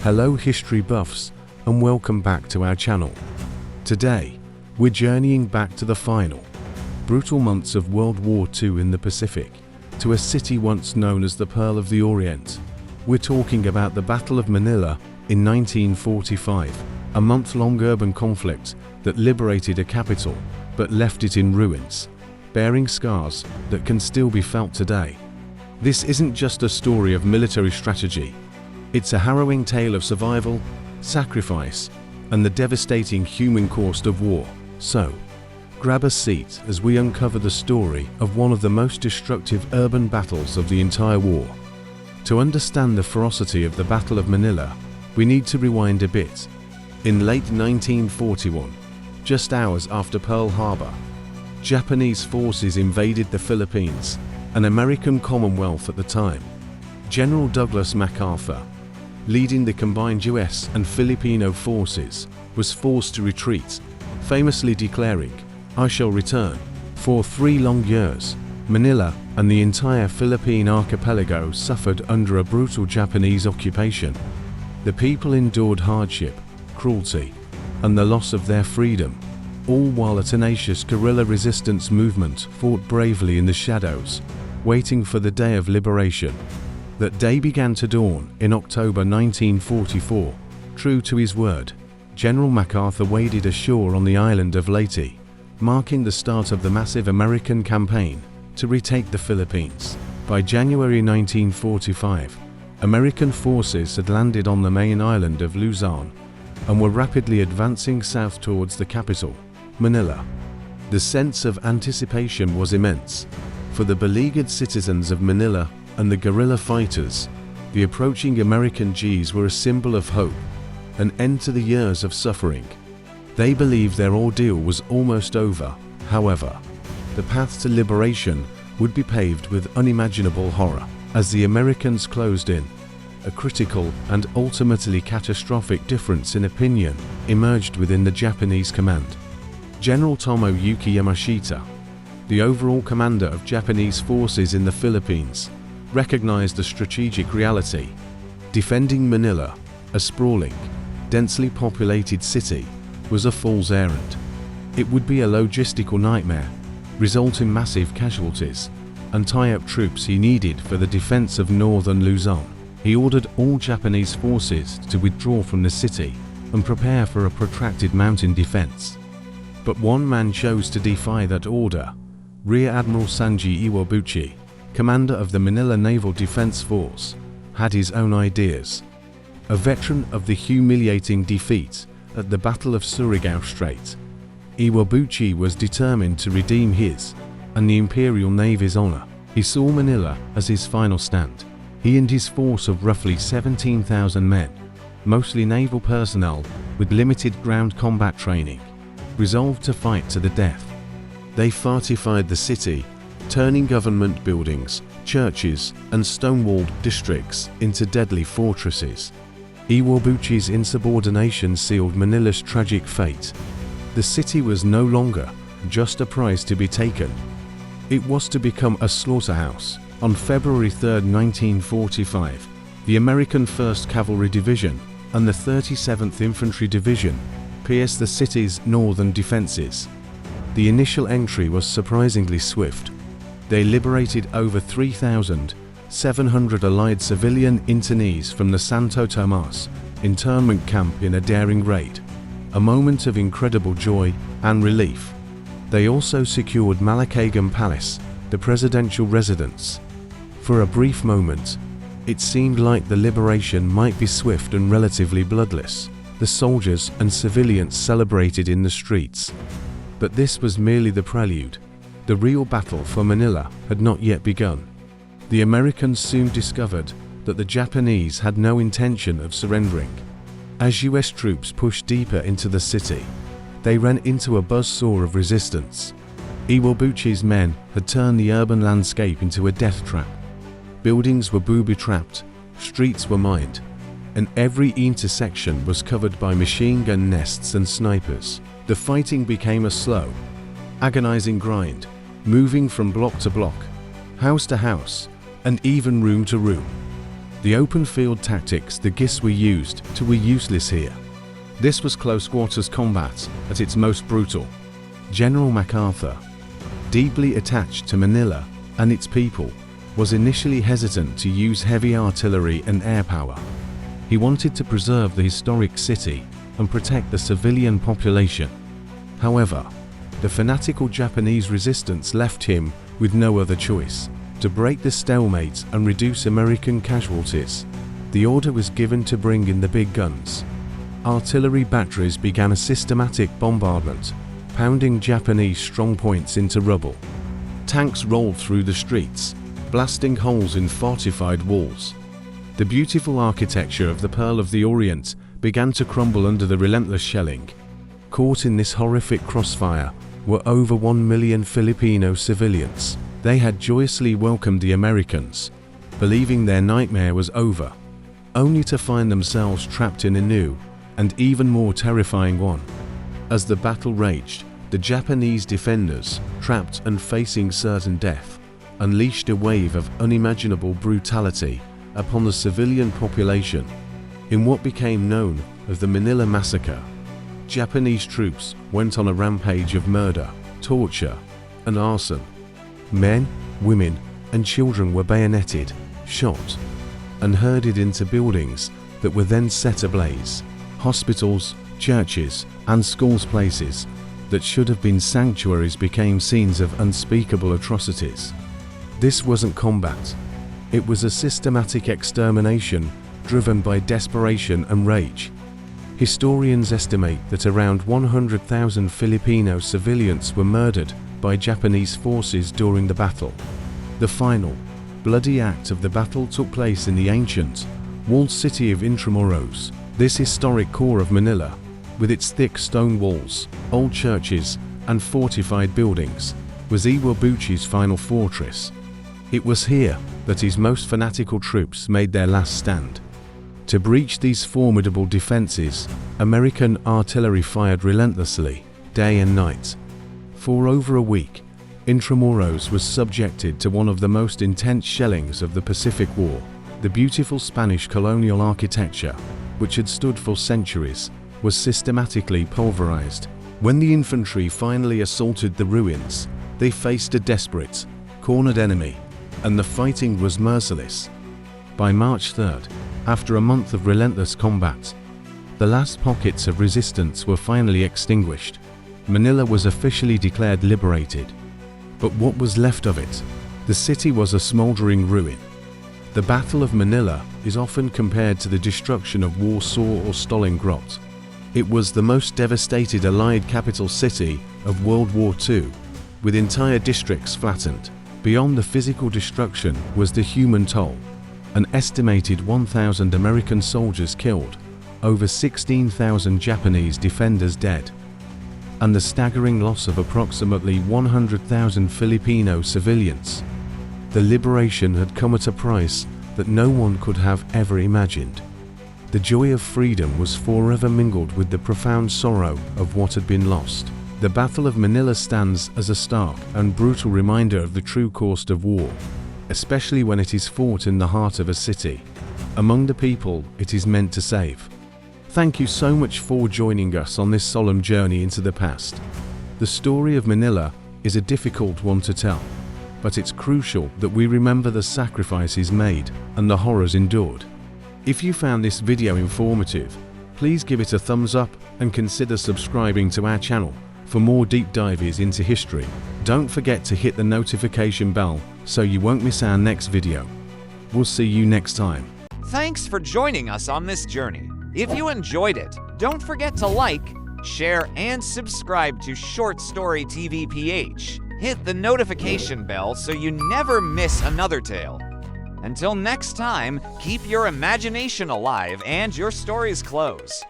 Hello history buffs, and welcome back to our channel. Today, we're journeying back to the final, brutal months of World War II in the Pacific, to a city once known as the Pearl of the Orient. We're talking about the Battle of Manila in 1945, a month-long urban conflict that liberated a capital but left it in ruins, bearing scars that can still be felt today. This isn't just a story of military strategy. It's a harrowing tale of survival, sacrifice, and the devastating human cost of war. So, grab a seat as we uncover the story of one of the most destructive urban battles of the entire war. To understand the ferocity of the Battle of Manila, we need to rewind a bit. In late 1941, just hours after Pearl Harbor, Japanese forces invaded the Philippines, an American Commonwealth at the time. General Douglas MacArthur, leading the combined US and Filipino forces, was forced to retreat, famously declaring, "I shall return." For 3 long years, Manila and the entire Philippine archipelago suffered under a brutal Japanese occupation. The people endured hardship, cruelty, and the loss of their freedom, all while a tenacious guerrilla resistance movement fought bravely in the shadows, waiting for the day of liberation. That day began to dawn in October 1944. True to his word, General MacArthur waded ashore on the island of Leyte, marking the start of the massive American campaign to retake the Philippines. By January 1945, American forces had landed on the main island of Luzon and were rapidly advancing south towards the capital, Manila. The sense of anticipation was immense. For the beleaguered citizens of Manila and the guerrilla fighters, the approaching American Gs were a symbol of hope, an end to the years of suffering. They believed their ordeal was almost over. However, the path to liberation would be paved with unimaginable horror. As the Americans closed in, a critical and ultimately catastrophic difference in opinion emerged within the Japanese command. General Tomoyuki Yamashita, the overall commander of Japanese forces in the Philippines, recognized the strategic reality. Defending Manila, a sprawling, densely populated city, was a fool's errand. It would be a logistical nightmare, result in massive casualties, and tie up troops he needed for the defense of northern Luzon. He ordered all Japanese forces to withdraw from the city and prepare for a protracted mountain defense. But one man chose to defy that order. Rear Admiral Sanji Iwabuchi, commander of the Manila Naval Defense Force, had his own ideas. A veteran of the humiliating defeat at the Battle of Surigao Strait, Iwabuchi was determined to redeem his and the Imperial Navy's honor. He saw Manila as his final stand. He and his force of roughly 17,000 men, mostly naval personnel with limited ground combat training, resolved to fight to the death. They fortified the city, turning government buildings, churches, and stone-walled districts into deadly fortresses. Iwabuchi's insubordination sealed Manila's tragic fate. The city was no longer just a prize to be taken. It was to become a slaughterhouse. On February 3, 1945, the American 1st Cavalry Division and the 37th Infantry Division pierced the city's northern defenses. The initial entry was surprisingly swift. They liberated over 3,700 Allied civilian internees from the Santo Tomas internment camp in a daring raid, a moment of incredible joy and relief. They also secured Malacagan Palace, the presidential residence. For a brief moment, it seemed like the liberation might be swift and relatively bloodless. The soldiers and civilians celebrated in the streets. But this was merely the prelude. The real battle for Manila had not yet begun. The Americans soon discovered that the Japanese had no intention of surrendering. As US troops pushed deeper into the city, they ran into a buzzsaw of resistance. Iwabuchi's men had turned the urban landscape into a death trap. Buildings were booby-trapped, streets were mined, and every intersection was covered by machine gun nests and snipers. The fighting became a slow, agonizing grind, moving from block to block, house to house, and even room to room. The open field tactics the GIS were used to were useless here. This was close quarters combat at its most brutal. General MacArthur, deeply attached to Manila and its people, was initially hesitant to use heavy artillery and air power. He wanted to preserve the historic city and protect the civilian population. However, the fanatical Japanese resistance left him with no other choice. To break the stalemate and reduce American casualties, the order was given to bring in the big guns. Artillery batteries began a systematic bombardment, pounding Japanese strongpoints into rubble. Tanks rolled through the streets, blasting holes in fortified walls. The beautiful architecture of the Pearl of the Orient began to crumble under the relentless shelling. Caught in this horrific crossfire were over 1 million Filipino civilians. They had joyously welcomed the Americans, believing their nightmare was over, only to find themselves trapped in a new and even more terrifying one. As the battle raged, the Japanese defenders, trapped and facing certain death, unleashed a wave of unimaginable brutality upon the civilian population. In what became known as the Manila Massacre, Japanese troops went on a rampage of murder, torture, and arson. Men, women, and children were bayoneted, shot, and herded into buildings that were then set ablaze. Hospitals, churches, and schools, places that should have been sanctuaries, became scenes of unspeakable atrocities. This wasn't combat. It was a systematic extermination driven by desperation and rage. Historians estimate that around 100,000 Filipino civilians were murdered by Japanese forces during the battle. The final, bloody act of the battle took place in the ancient, walled city of Intramuros. This historic core of Manila, with its thick stone walls, old churches, and fortified buildings, was Iwabuchi's final fortress. It was here that his most fanatical troops made their last stand. To breach these formidable defenses, American artillery fired relentlessly, day and night. For over a week, Intramuros was subjected to one of the most intense shellings of the Pacific War. The beautiful Spanish colonial architecture, which had stood for centuries, was systematically pulverized. When the infantry finally assaulted the ruins, they faced a desperate, cornered enemy, and the fighting was merciless. By March 3rd, after a month of relentless combat, the last pockets of resistance were finally extinguished. Manila was officially declared liberated. But what was left of it? The city was a smoldering ruin. The Battle of Manila is often compared to the destruction of Warsaw or Stalingrad. It was the most devastated Allied capital city of World War II, with entire districts flattened. Beyond the physical destruction was the human toll. An estimated 1,000 American soldiers killed, over 16,000 Japanese defenders dead, and the staggering loss of approximately 100,000 Filipino civilians. The liberation had come at a price that no one could have ever imagined. The joy of freedom was forever mingled with the profound sorrow of what had been lost. The Battle of Manila stands as a stark and brutal reminder of the true cost of war, especially when it is fought in the heart of a city, among the people it is meant to save. Thank you so much for joining us on this solemn journey into the past. The story of Manila is a difficult one to tell, but it's crucial that we remember the sacrifices made and the horrors endured. If you found this video informative, please give it a thumbs up and consider subscribing to our channel for more deep dives into history. Don't forget to hit the notification bell so you won't miss our next video. We'll see you next time. Thanks for joining us on this journey. If you enjoyed it, don't forget to like, share, and subscribe to Short Story TV PH. Hit the notification bell so you never miss another tale. Until next time, keep your imagination alive and your stories close.